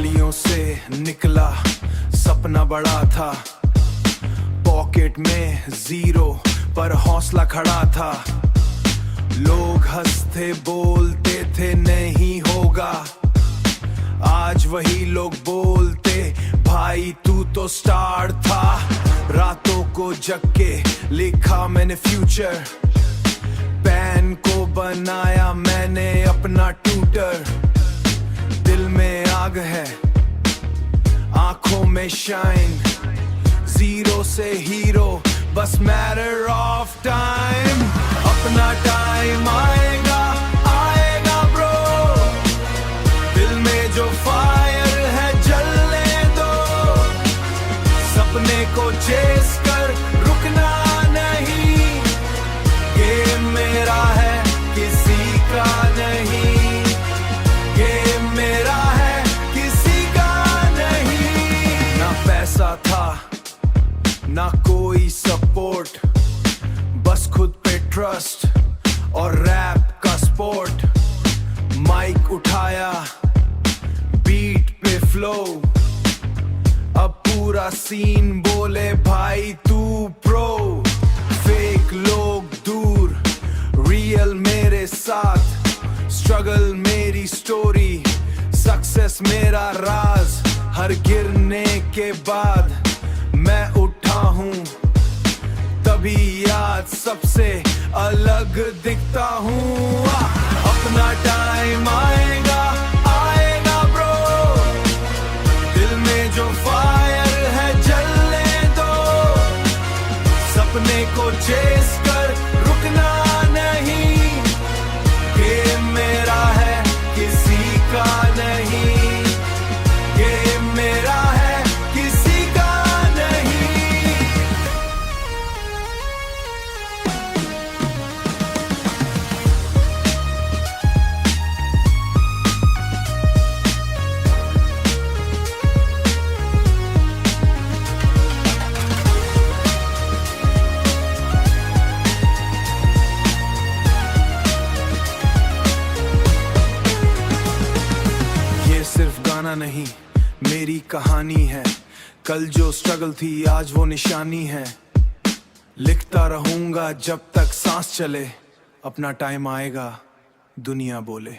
गलियों से निकला, सपना बड़ा था, पॉकेट में जीरो पर हौसला खड़ा था। लोग हंसते बोलते थे नहीं होगा, आज वही लोग बोलते भाई तू तो स्टार था। रातों को जग के लिखा मैंने फ्यूचर, पेन को बनाया मैंने अपना ट्यूटर। दिल में आग है, आंखों में शाइन, जीरो से हीरो बस मैटर ऑफ टाइम। अपना टाइम आएगा, आएगा ब्रो, दिल में जो फायर है जलने दो। सपने को चेस कर रुकना नहीं, गेम मेरा है किसी का नहीं, गेम मेरा है किसी का नहीं। ना पैसा था ना कोई सपोर्ट, बस खुद पे ट्रस्ट और रैप का स्पोर्ट। माइक उठाया, बीट पे फ्लो, अब पूरा सीन बोले भाई तू प्रो। फेक लोग दूर, रियल मेरे साथ, स्ट्रगल मेरी स्टोरी, सक्सेस मेरा राज। हर गिरने के बाद मैं उठा हूँ, तभी याद सबसे अलग दिखता हूँ। अपना टाइम आएगा, आएगा ब्रो, दिल में जो फायर है जलने दो। सपने को चेस कर रुकना नहीं, गेम मेरा है किसी का नहीं, गेम मेरा है किसी का नहीं। ये सिर्फ गाना नहीं मेरी कहानी है, कल जो स्ट्रगल थी आज वो निशानी है। लिखता रहूंगा जब तक सांस चले, अपना टाइम आएगा दुनिया बोले।